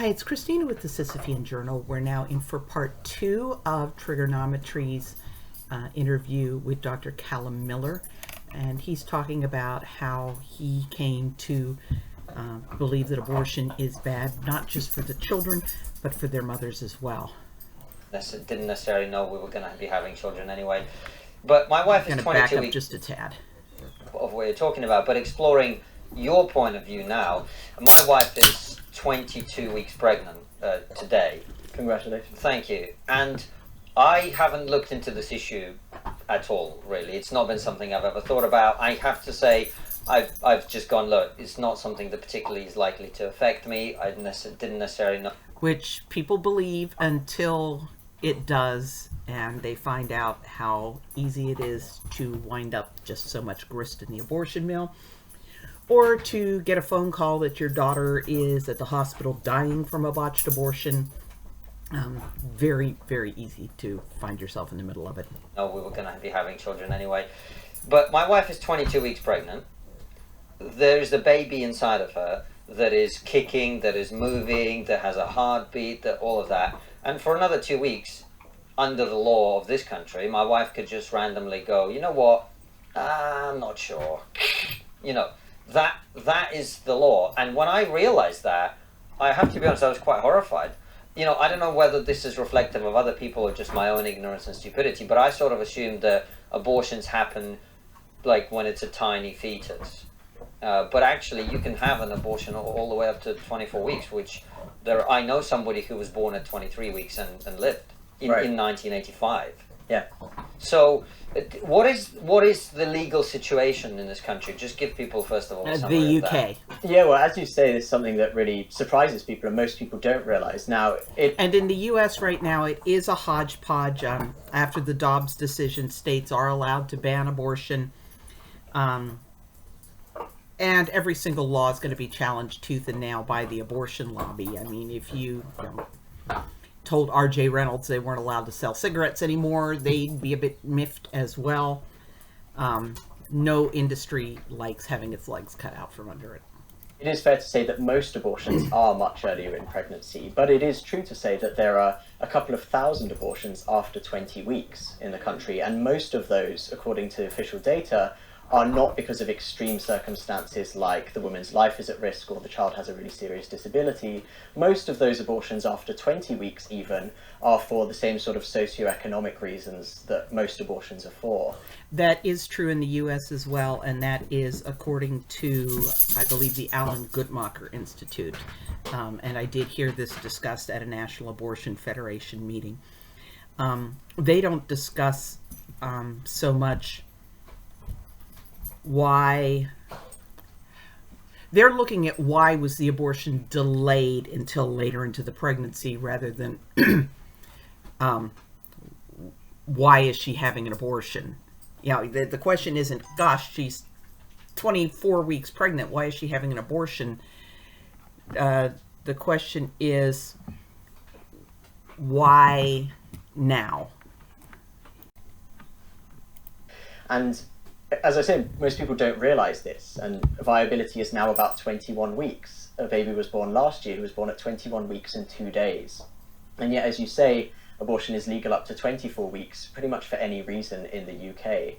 Hi, it's Christina with the Sisyphean Journal. We're now in for part 2 of Triggernometry's interview with Dr. Calum Miller, and he's talking about how he came to believe that abortion is bad, not just for the children, but for their mothers as well. Didn't necessarily know we were going to be having children anyway. But my wife is 22 weeks. Back up weeks just a tad. Of what you're talking about, but exploring your point of view now. My wife is 22 weeks pregnant today. Congratulations. Thank you. And I haven't looked into this issue at all, really. It's not been something I've ever thought about. I have to say, I've just gone, look, it's not something that particularly is likely to affect me. I didn't necessarily know. Which people believe until it does, and they find out how easy it is to wind up just so much grist in the abortion mill, or to get a phone call that your daughter is at the hospital dying from a botched abortion. Very, very easy to find yourself in the middle of it. No, we were going to be having children anyway. But my wife is 22 weeks pregnant. There's a baby inside of her that is kicking, that is moving, that has a heartbeat, that all of that. And for another 2 weeks, under the law of this country, my wife could just randomly go, you know what, I'm not sure. You know, that is the law. And when I realized that, I have to be honest, I was quite horrified. You know, I don't know whether this is reflective of other people or just my own ignorance and stupidity, but I sort of assumed that abortions happen like when it's a tiny fetus. But actually, you can have an abortion all the way up to 24 weeks, which I know somebody who was born at 23 weeks and lived in 1985. Yeah. So, what is the legal situation in this country? Just give people, first of all, the UK. Yeah, well, as you say, it's something that really surprises people, and most people don't realize. Now, and in the US right now, it is a hodgepodge. After the Dobbs decision, states are allowed to ban abortion. And every single law is going to be challenged tooth and nail by the abortion lobby. I mean, if you told R.J. Reynolds they weren't allowed to sell cigarettes anymore, they'd be a bit miffed as well. No industry likes having its legs cut out from under it. It is fair to say that most abortions are much earlier in pregnancy, but it is true to say that there are a couple of thousand abortions after 20 weeks in the country, and most of those, according to official data, are not because of extreme circumstances like the woman's life is at risk or the child has a really serious disability. Most of those abortions after 20 weeks even are for the same sort of socioeconomic reasons that most abortions are for. That is true in the US as well, and that is according to, I believe, the Alan Guttmacher Institute. And I did hear this discussed at a National Abortion Federation meeting. They don't discuss so much why. They're looking at why was the abortion delayed until later into the pregnancy rather than why is she having an abortion. You know, the question isn't, gosh, she's 24 weeks pregnant, why is she having an abortion? The question is, why now? And as I said, most people don't realize this, and viability is now about 21 weeks. A baby was born last year who was born at 21 weeks and 2 days. And yet, as you say, abortion is legal up to 24 weeks, pretty much for any reason in the UK.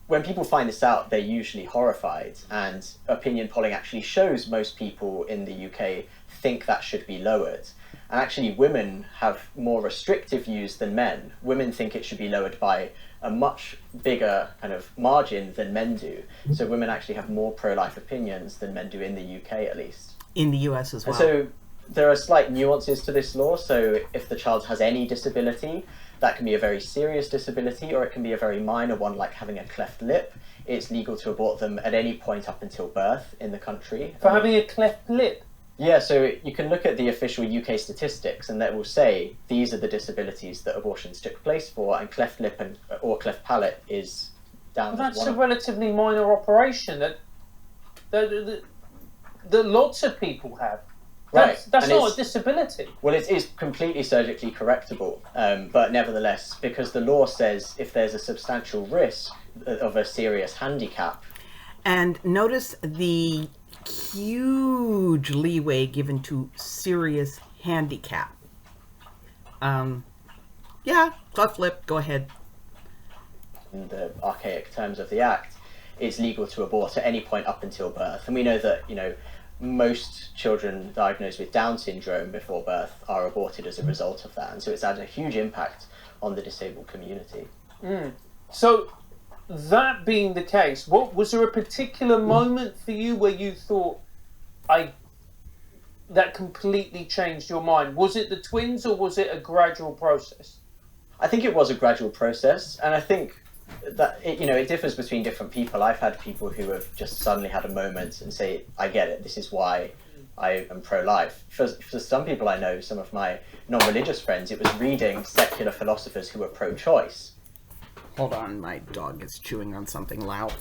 When people find this out, they're usually horrified, and opinion polling actually shows most people in the UK think that should be lowered. And actually, women have more restrictive views than men. Women think it should be lowered by a much bigger kind of margin than men do. So women actually have more pro-life opinions than men do in the UK, at least. In the US as well. And so there are slight nuances to this law. So if the child has any disability, that can be a very serious disability, or it can be a very minor one, like having a cleft lip. It's legal to abort them at any point up until birth in the country. For having a cleft lip? Yeah, so you can look at the official UK statistics, and that will say these are the disabilities that abortions took place for, and cleft lip or cleft palate is down. Well, that's a relatively minor operation that lots of people have. That's not a disability. Well, it is completely surgically correctable, but nevertheless, because the law says if there's a substantial risk of a serious handicap. And notice the huge leeway given to serious handicap. Yeah, cleft lip, go ahead. In the archaic terms of the Act, it's legal to abort at any point up until birth. And we know that, most children diagnosed with Down syndrome before birth are aborted as a result of that. And so it's had a huge impact on the disabled community. So, that being the case, was there a particular moment for you where you thought, that completely changed your mind? Was it the twins, or was it a gradual process? I think it was a gradual process, and I think that it differs between different people. I've had people who have just suddenly had a moment and say, I get it, this is why I am pro-life. For some people I know, some of my non-religious friends, it was reading secular philosophers who were pro-choice. Hold on, my dog is chewing on something loud.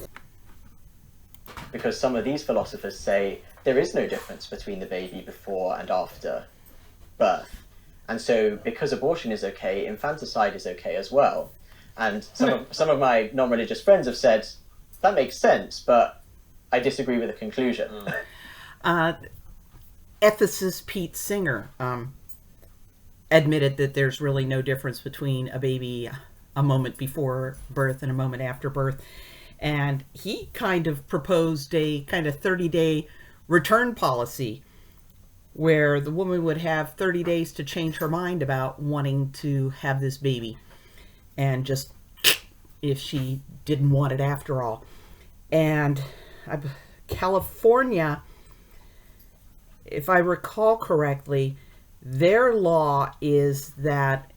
Because some of these philosophers say there is no difference between the baby before and after birth. And so because abortion is okay, infanticide is okay as well. And some of my non-religious friends have said, that makes sense, but I disagree with the conclusion. Ethicist Pete Singer admitted that there's really no difference between a baby a moment before birth and a moment after birth. And he kind of proposed a kind of 30-day return policy where the woman would have 30 days to change her mind about wanting to have this baby. And just if she didn't want it after all. And California, if I recall correctly, their law is that,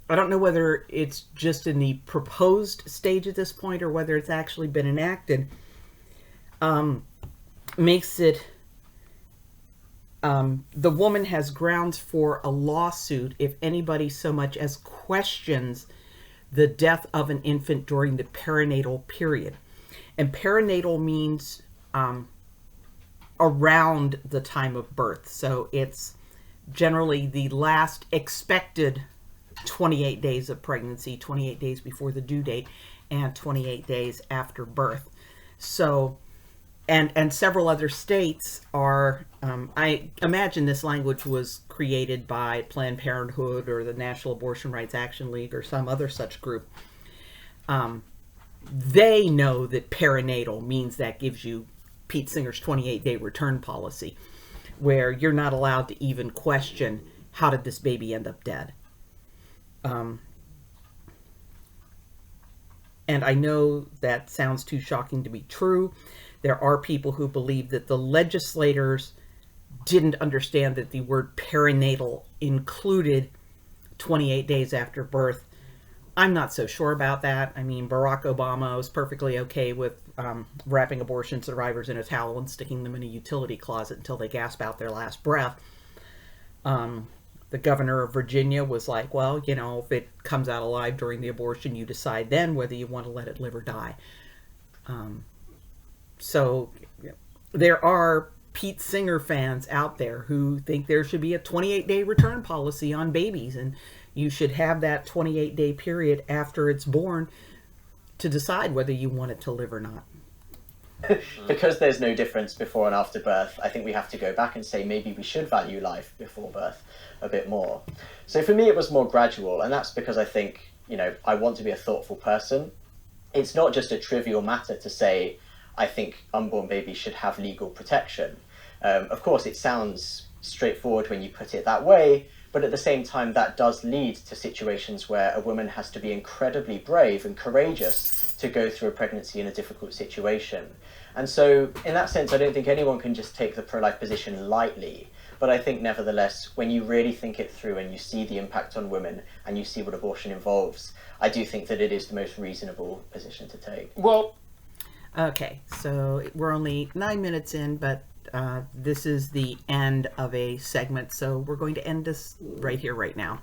I don't know whether it's just in the proposed stage at this point or whether it's actually been enacted, makes it, the woman has grounds for a lawsuit if anybody so much as questions the death of an infant during the perinatal period. And perinatal means around the time of birth. So it's generally the last expected 28 days of pregnancy, 28 days before the due date, and 28 days after birth. So, and several other states are, I imagine this language was created by Planned Parenthood or the National Abortion Rights Action League or some other such group. They know that perinatal means that gives you Pete Singer's 28-day return policy, where you're not allowed to even question, how did this baby end up dead? And I know that sounds too shocking to be true. There are people who believe that the legislators didn't understand that the word perinatal included 28 days after birth. I'm not so sure about that. I mean, Barack Obama was perfectly okay with wrapping abortion survivors in a towel and sticking them in a utility closet until they gasp out their last breath. The governor of Virginia was like, well, if it comes out alive during the abortion, you decide then whether you want to let it live or die. So there are Pete Singer fans out there who think there should be a 28-day return policy on babies, and you should have that 28-day period after it's born to decide whether you want it to live or not. Because there's no difference before and after birth, I think we have to go back and say maybe we should value life before birth a bit more. So for me, it was more gradual, and that's because I think, I want to be a thoughtful person. It's not just a trivial matter to say, I think unborn babies should have legal protection. Of course, it sounds straightforward when you put it that way, but at the same time, that does lead to situations where a woman has to be incredibly brave and courageous to go through a pregnancy in a difficult situation. And so, in that sense, I don't think anyone can just take the pro-life position lightly. But I think, nevertheless, when you really think it through and you see the impact on women and you see what abortion involves, I do think that it is the most reasonable position to take. Well, okay, so we're only 9 minutes in, but this is the end of a segment, so we're going to end this right here, right now.